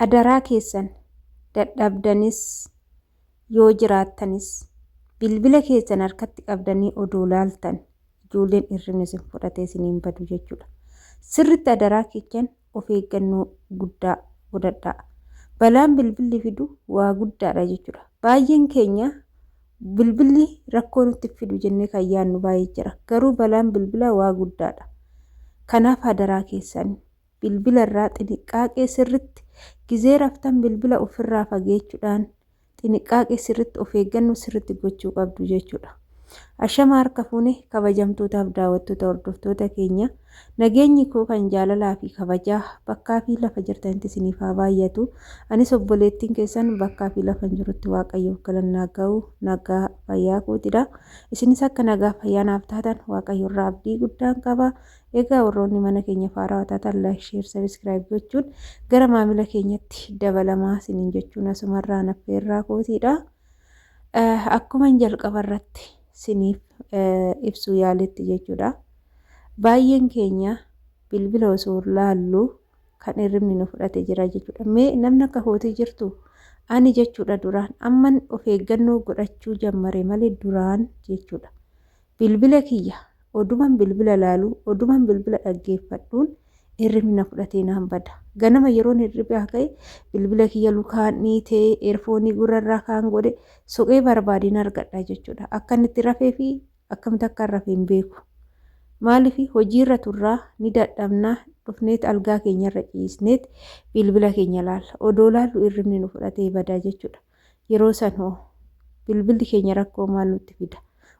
adaraa keessan dadhabdanis yoo jiraattanis bilbila keessan harkatti qabdanii odoo laaltan ijoolleen hirribni isin fudhatee isiniin badu jechuudha. Sirritti adaraa keessan of eeggannoo guddaa godhadhaa. Balaan bilbilli fidu waa guddaadha jechuudha. Baay'een keenya bilbilli rakkoo nutti fidu jennee kan yaadnu baay'ee jira. Garuu balaan bilbila waa guddaadha. Kanaaf adaraa keessan bilbila irraa xinniqqaaqee sirritti gizee raftan bilbila ofirraa fageechuudhaan xinniqqaaqee sirritti of eeggannoo sirritti gochuu qabdu jechuudha. Ashama harka fuune kabajamtootaaf daawwattoota hordoftoota keenya nageenyi koo kan jaalalaa fi kabajaa bakkaa fi lafa jirtanitti isiniif haa baay'atu. Anis obboleettiin keessan bakkaa fi lafa jirutti waaqayyoof galannaa ga'u nagaa fayyaa kootidha. Isinis akka nagaa fayyaa naaf taatan waaqayyo irraa abdii guddaan qaba. Egaa warroonni mana keenya faaraa taatan like, share, subscribe gochuun gara maamila keenyatti dabalamaa isiniin jechuun asumarraa naffeerraa kootidha. Akkuma jalqaba irratti siniif ibsuu yaaletti jechuudha. Baay'een keenya bilbila osoo laallu kan hirribni nu fudhate jira jechuudha. Mee namni akka kootii jirtu ani jechuudha duraan amman of eeggannoo godhachuu jammare malee duraan jechuudha. Bilbila kiyya oduman bilbila laalu oduman bilbila dhaggeeffadhuun hirribni na fudhatee naan bada. Ganama yeroon hirribaa ka'e bilbila kiyya lukaan dhiitee eerfoonii gurrarraa kaan godhe suqee barbaadeen argadha jechuudha. Akka inni itti rafee fi akkamitti akka rafee hin beeku. Maaliif hojiirra turraa ni dadhabnaa dhufneet algaa keenyarra ciisneet bilbila keenya laalla. Odoo laallu hirribni nu fudhatee badaa jechuudha. Yeroo san hoo bilbilli keenya rakkoo maal nutti fida?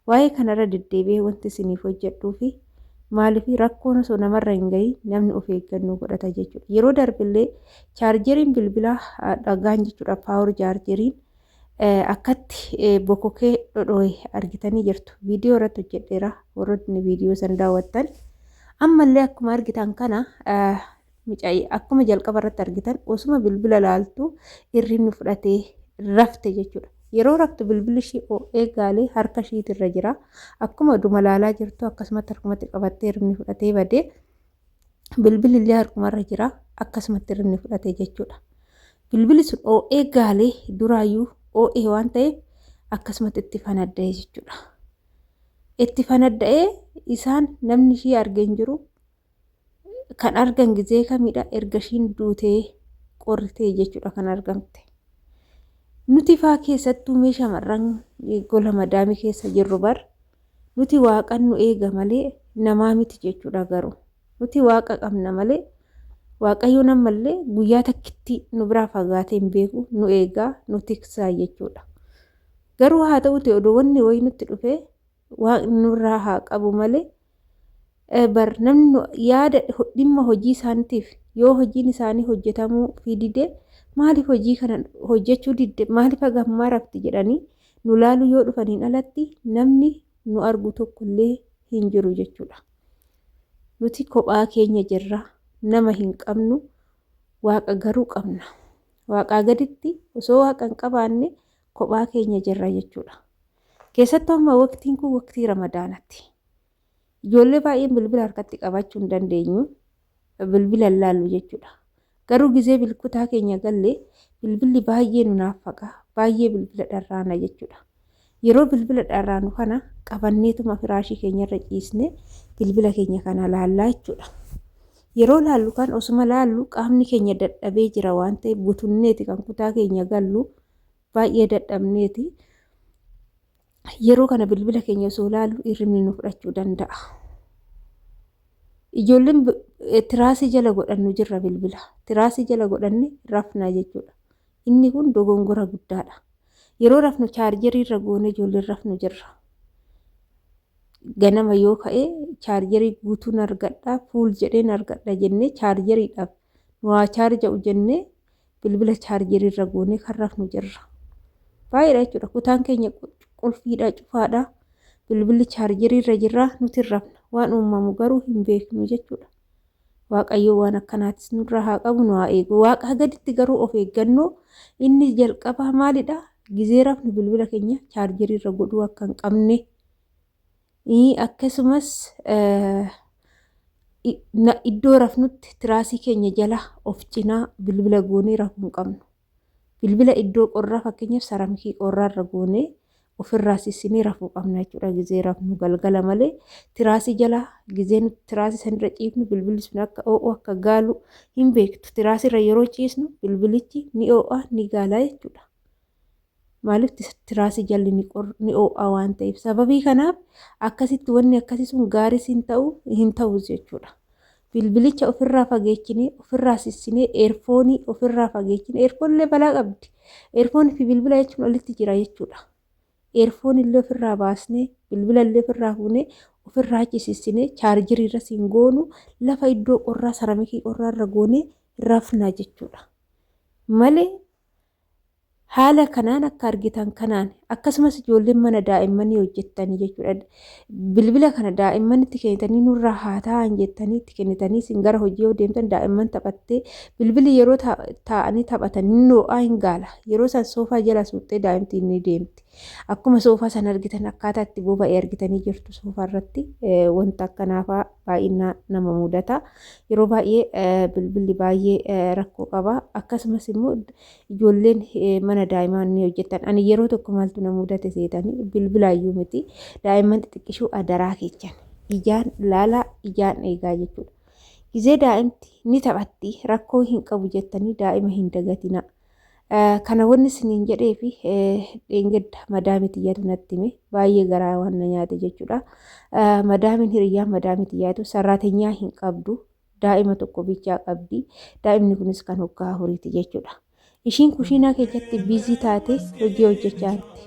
Waa'ee kanarra deddeebi'ee wanti isiniif hojjedhuu fi maaliif rakkoon osoo namarra hin gahin namni of eeggannoo godhata jechuudha. Yeroo darbillee chaarjeriin bilbilaa dhagaan jechuudha. Paawur chaarjeriin akkatti bokokee dhodhoo'e argitanii jirtu. Viidiyoo irratti hojjedheera warroonni viidiyoo san daawwattan. Ammallee akkuma argitan kana akkuma jalqaba irratti argitan osuma bilbila laaltu hirribni fudhatee rafte jechuudha. Yeroo raftu bilbilli ishii eegaalee harka ishiitirra jira. Akkuma oduma laalaa jirtu akkasumatti harkumatti qabattee hirribni fudhatee badee bilbilli illee harkumarra jira akkasumatti hirribni fudhatee jechuudha. Bilbilli sun eegaalee duraayyuu oo'ee waan ta'eef akkasumatti itti fanadda'ee jechuudha. Itti fanadda'ee isaan namni ishii argee hin jiru kan argan gizee kamidha erga ishiin duutee qorritee jechuudha kan argamte. Nuti faa keessattuu mee shamarran gola madaamii keessa jirru bar nuti waaqan nu eega malee namaa miti jechuudha. Garuu nuti waaqa qabna malee waaqayyo namallee guyyaa takkitti nu biraa fagaatee hin beeku nu eegaa nu tiksaa jechuudha. Garuu haa ta'uti odoo wanni wayii nutti dhufee waaqni nurraa haa qabu malee bar namni yaada dhimma hojii isaaniitiif yoo hojiin isaanii hojjetamuu fi didee maaliif hojii kana hojjechuu didde maaliif hagammaa rafti jedhanii nu laalu yoo dhufaniin alatti namni nu argu tokkollee hin jiru jechuudha. Nuti kophaa keenya jirra nama hin qabnu waaqa garuu qabna. Waaqaa gaditti osoo waaqa hin qabaanne kophaa keenya jirra jechuudha. Keessattuu amma waqtiin kun waqtii ramadaanaatti. Ijoollee baay'een bilbila harkatti qabachuu hin dandeenyu bilbila laallu jechuudha. Garuu gizee bilkutaa keenya gallee bilbilli baay'ee nu naaffaqa. Baay'ee bilbila dharraana jechuudha. Yeroo bilbila dharraanu kana qabanneetuma firaashii keenyarra ciisne bilbila keenya kana laallaa jechuudha. Yeroo laallu kan osuma laallu qaamni keenya dadhabee jira waan ta'eef butunneeti kan kutaa keenya gallu baay'ee dadhabneeti. Yeroo kana bilbila keenya osoo laallu hirribni nu fudhachuu danda'a. Ijoolleen tiraasii jala godhannu jirra bilbila. Tiraasii jala godhanne rafna jechuudha. Inni kun dogongora guddaadha. Yeroo rafnu chaarjerii irra goone ijoolleen rafnu jirra. Ganama yoo ka'e chaarjerii guutuun argadha fuul jedheen argadha jennee chaarjeriidhaaf nu haa chaarja'u jennee bilbila chaarjerii irra goone kan rafnu jirra. Baay'eedha jechuudha. Kutaan keenya qulfiidha cufaadha. Bilbilli chaarjerii irra jirra nuti rafna. Waan uumamu garuu hin beeknu jechuudha. Waaqayyo waan akkanaatis nurra haa qabu nu haa eegu. Waaqa gaditti garuu of eeggannoo inni jalqabaa maalidha? Gizee rafnu bilbila keenya chaarjerii irra godhuu akka hin qabne akkasumas iddoo rafnutti tiraasii keenya jala of cinaa bilbila goonee rafuu hin qabnu. Bilbila iddoo qorraa fakkeenyaaf saramikii qorraarra goonee ofirraa sissinee rafuu qabna jechuudha gizee rafnu galgala malee tiraasii jala gizee nuti tiraasii sanirra ciifnu bilbilli sun akka oo'u akka gaalu hin beektu. Tiraasiirra yeroo ciisnu bilbilichi ni oo'a ni gaala jechuudha. Maaliif tiraasii jalli ni oo'a waan ta'eef sababii kanaaf akkasitti wanni akkasii sun gaariis hin ta'u jechuudha. Bilbilicha ofirraa fageechinee ofirraa sissinee eerfoonii ofirraa fageechinee eerfoonillee balaa qabdi. Eerfoonii fi bilbila jechuun walitti jira jechuudha. Eerfoonillee ofirraa baasnee bilbilallee ofirraa fuunee ofirraa sissinee chaarjiriirra siin goonu lafa iddoo qorraa saramikii qorraarra goonee rafna jechuudha. Malee haala kanaan akka argitan kanaan akkasumas ijoolleen mana daa'immanii hojjettanii jechuudha. Bilbila kana daa'immanitti kennitanii nurraa haa ta'an jettanii itti kennitanii isin gara hojii yoo deemtan daa'imman taphattee bilbilli yeroo taa'anii taphatanii noo'aa hin gaala. Yeroo isaan soofaa jala suuxxee daa'imtiin ni deemti. Akkuma soofaa sana argitan akkaataa itti boba'ee argitanii jirtu soofaa irratti wanta akkanaafaa baay'inaan nama mudata. Yeroo baay'ee bilbilli baay'ee rakkoo qaba. Akkasumas immoo ijoolleen mana daa'imman hojjetan ani yeroo tokko maaltu na mudate seetanii bilbilaayyuu miti daa'imman xixiqqishuu adaraa keechan ijaan laalaa ijaan eegaa jechuudha. Gizee daa'imti ni taphatti rakkoo hin qabu jettanii daa'ima hin dagatina. Kana wanni isiniin jedhee fi dheengadda madaamiti yaadu natti hime baay'ee garaa waan na nyaate jechuudha. Madaamin hiriyyaan madaamiti yaadu sarraatenyaa hin qabdu daa'ima tokko bichaa qabdi. Daa'imni kunis kan hoggaa horiiti jechuudha. Ishiin kushiinaa keessatti biizii taate hojii hojjechaa jirti.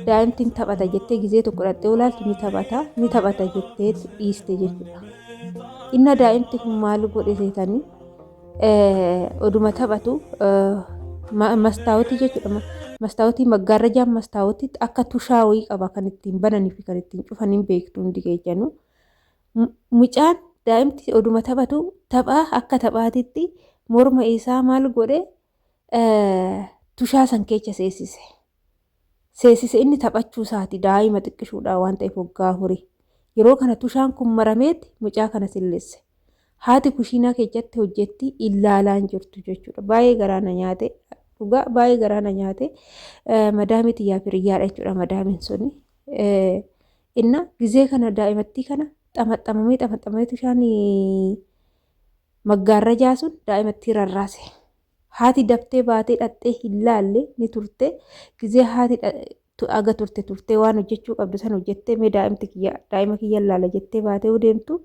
Daa'imtiin taphata jettee gizee tokko dhattee olaaltu ni taphata jettee dhiiste jechuudha. Inna daa'imti kun maal godhe seetanii oduma taphatu mastaawoti jechuudha. Mastaawoti maggaarrajaan mastaawoti akka tushaa wayii qaba kan ittiin bananii fi kan ittiin cufaniin beektu hundi keechanu. Mucaan daa'imti oduma taphatu taphaa akka taphaatitti morma isaa maal godhe tushaa san keessa seesise. Seesise inni taphachuu isaati daa'ima xiqqishuudha waan ta'eef hoggaa horii. Yeroo kana tushaan kun marameeti mucaa kana silleesse. Haati kushiinaa keessatti hojjetti ilaalaan jirtu jechuudha. Baay'ee garaa na nyaate dhugaa baay'ee garaa na nyaate madaamiti yaa firiyyaadha jechuudha madaamin suni. Inna gizee kana daa'imattii kana xamaxamamee tushaan maggaarrajaa sun daa'imatti rarraase. Haati daftee baatee dhattee hin laalle ni turte. Gizee haati aga turte waan hojjechuu qabdu san hojjettee mee daa'ima kiyya laala jettee baatee deemtu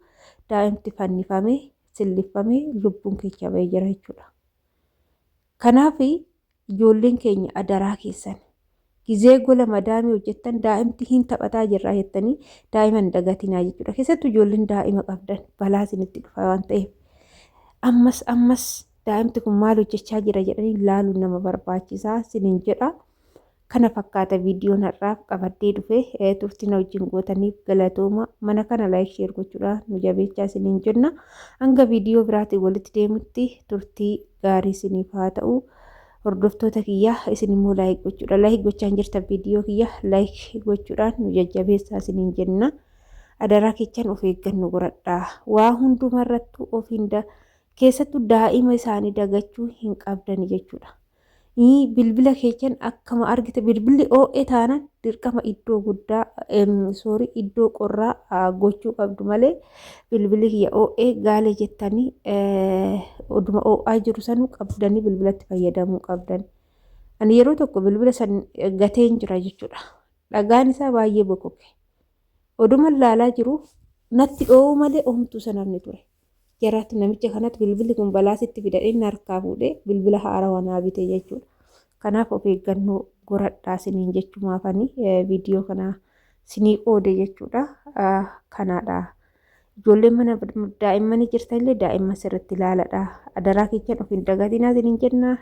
daa'imti fannifamee sillifamee lubbuun keessa ba'ee jira jechuudha. Kanaaf ijoolleen keenya adaraa keessan gizee gola madaamii hojjettan daa'imti hin taphataa jirraa jettanii daa'iman dagatinaa jechuudha. Keessattuu ijoolleen daa'ima qabdan balaa isinitti dhufa waan ta'eef. Ammas daa'imti kun maal hojjechaa jira jedhanii ilaaluun nama barbaachisaa isiniin jedha. Kana fakkaata viidiyoon har'aaf qabadee dhufe turtiin wajjin gootaniif galatooma. Mana kana laayik sheer gochuudhaan nu jabeechaa isiniin jenna. Hanga viidiyoo biraatiin walitti deemutti turtii gaarii isiniif haa ta'u. Hordoftoota kiyyaa isin immoo laayik gochuudha. Laayik gochaan jirtan viidiyoo kiyya laayik gochuudhaan nu jajjabeessaa isiniin jenna. Adaraa keechan of eeggannu godhadhaa. Waa hundumarrattuu keessattuu daa'ima isaanii dagachuu hin qabdan jechuudha. Bilbila keechan akkama argite bilbilli oo'ee taanan dirqama iddoo guddaa iddoo qorraa gochuu qabdu malee bilbilli kiyya oo'ee gaale jettanii oduma oo'aa jiru sanuu qabdanii bilbilatti fayyadamuu qabdan. Ani yeroo tokko bilbila san gateen jira jechuudha. Dhagaan isaa baay'ee bokoke. Oduma laalaa jiru natti oo'u malee oomtuu sanamni ture. Jaraatti namicha kanatti bilbilli kun balaa sitti fidadhee harkaa fuudhee bilbila haarawaa naa bite jechuudha. Kanaaf of eeggannoo godhadhaa isiniin jechumaafanii viidiyoo kana sinii qoode jechuudha. Kanaadha. Ijoolleen mana daa'immanii jirtanillee daa'imman sirriitti ilaaladha. Adaraa keechan of hin dagatinaa isiniin jenna.